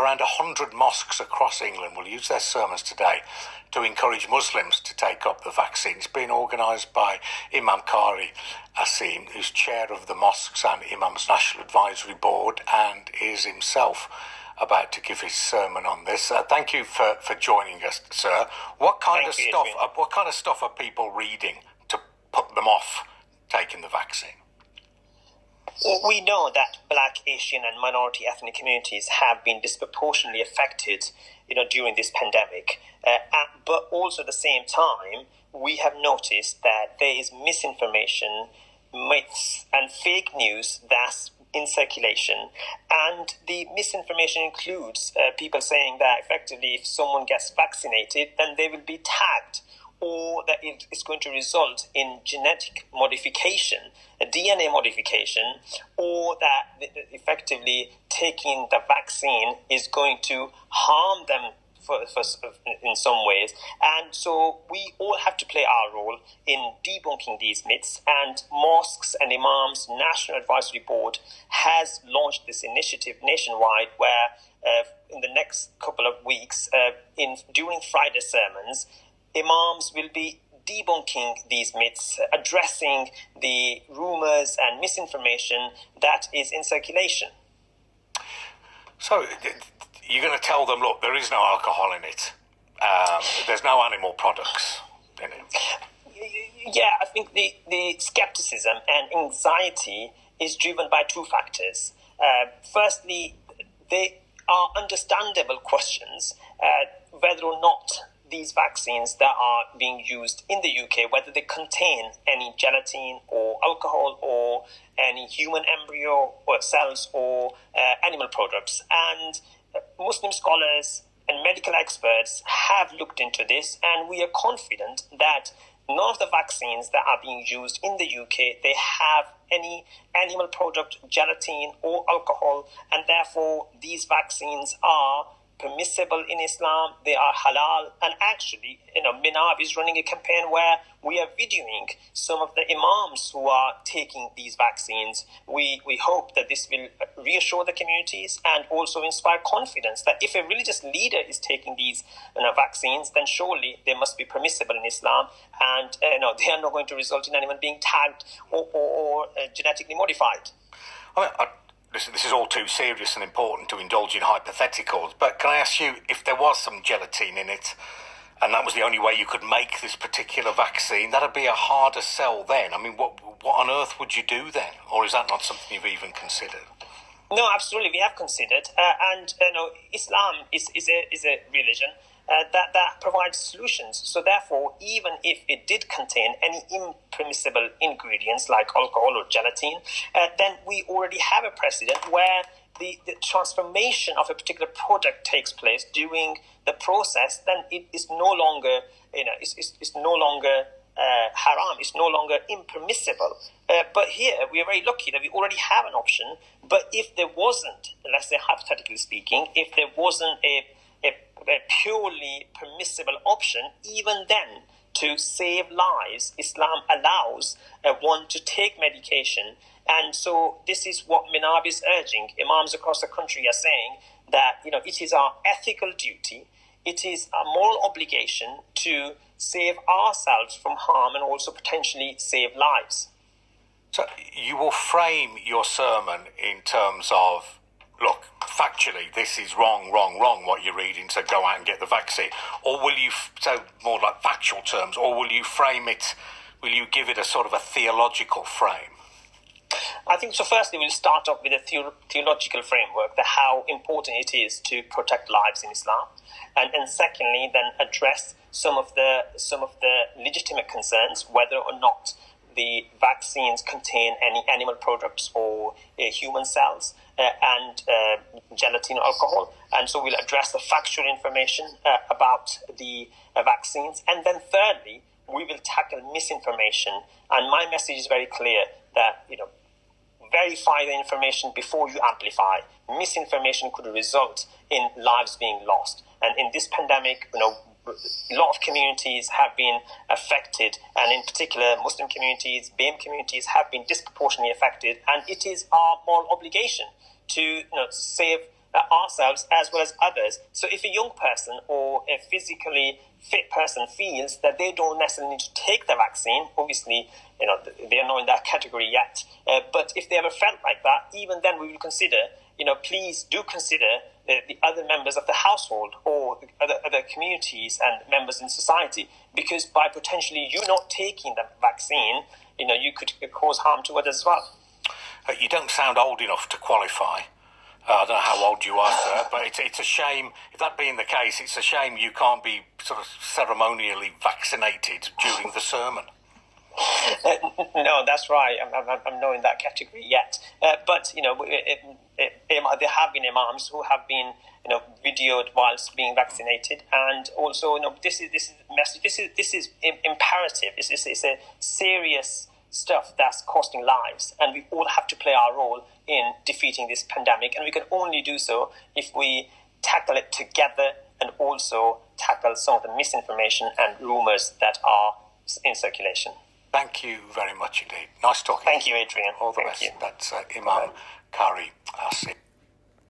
around 100 mosques across England will use their sermons today to encourage Muslims to take up the vaccine. It's been organised by Imam Qari Asim, who's chair of the Mosques and Imams National Advisory Board, and is himself about to give his sermon on this. Thank you for joining us, sir. What kind of stuff are people reading to put them off taking the vaccine? We know that Black, Asian and minority ethnic communities have been disproportionately affected, during this pandemic. But also at the same time, we have noticed that there is misinformation, myths and fake news that's in circulation. And the misinformation includes people saying that effectively if someone gets vaccinated, then they will be tagged, or that it is going to result in genetic modification, a DNA modification, or that effectively taking the vaccine is going to harm them in some ways. And so we all have to play our role in debunking these myths, and Mosques and Imams National Advisory Board has launched this initiative nationwide where in the next couple of weeks, during Friday sermons, Imams will be debunking these myths, addressing the rumours and misinformation that is in circulation. So you're going to tell them, look, there is no alcohol in it. There's no animal products in it. Yeah, I think the skepticism and anxiety is driven by two factors. Firstly, there are understandable questions whether or not these vaccines that are being used in the UK, whether they contain any gelatin or alcohol or any human embryo or cells or animal products. And Muslim scholars and medical experts have looked into this, and we are confident that none of the vaccines that are being used in the UK, they have any animal product, gelatin or alcohol, and therefore these vaccines are permissible in Islam, they are halal. And actually, Minab is running a campaign where we are videoing some of the imams who are taking these vaccines. We hope that this will reassure the communities and also inspire confidence that if a religious leader is taking these vaccines, then surely they must be permissible in Islam, and they are not going to result in anyone being tagged or genetically modified. Listen, this is all too serious and important to indulge in hypotheticals, but can I ask you, if there was some gelatin in it and that was the only way you could make this particular vaccine, that'd be a harder sell then. I mean, what on earth would you do then? Or is that not something you've even considered? No, absolutely, we have considered. Islam is a religion that provides solutions. So therefore, even if it did contain any impermissible ingredients like alcohol or gelatin, then we already have a precedent where the transformation of a particular product takes place during the process. Then it is no longer, it's no longer haram. It's no longer impermissible. But here we are very lucky that we already have an option. But if there wasn't, let's say hypothetically speaking, if there wasn't a purely permissible option, even then, to save lives, Islam allows one to take medication. And so this is what Minab is urging. Imams across the country are saying that, it is our ethical duty, it is our moral obligation to save ourselves from harm and also potentially save lives. So you will frame your sermon in terms of, look, factually, this is wrong, what you're reading, so go out and get the vaccine. Or will you, so more like factual terms, or will you frame it, will you give it a sort of a theological frame? I think so. Firstly, we'll start off with a theological framework, that how important it is to protect lives in Islam, and secondly, then address some of the legitimate concerns, whether or not the vaccines contain any animal products or human cells and gelatin or alcohol. And so we'll address the factual information about the vaccines. And then thirdly, we will tackle misinformation. And my message is very clear that, verify the information before you amplify. Misinformation could result in lives being lost. And in this pandemic, a lot of communities have been affected, and in particular Muslim communities, BAME communities have been disproportionately affected, and it is our moral obligation to save ourselves as well as others. So if a young person or a physically fit person feels that they don't necessarily need to take the vaccine, obviously, they're not in that category yet. But if they ever felt like that, even then we will consider, please do consider the other members of the household or the other communities and members in society, because by potentially you not taking the vaccine, you could cause harm to others as well. You don't sound old enough to qualify. I don't know how old you are, sir, but it's a shame. If that being the case, it's a shame you can't be sort of ceremonially vaccinated during the sermon. No, that's right. I'm not in that category yet. But there have been imams who have been videoed whilst being vaccinated, and also this is message. This is imperative. It's a serious stuff that's costing lives, and we all have to play our role in defeating this pandemic, and we can only do so if we tackle it together and also tackle some of the misinformation and rumours that are in circulation. Thank you very much indeed. Nice talking. Thank you, Adrian. All the Thank best. you. That's Imam Kari Asim.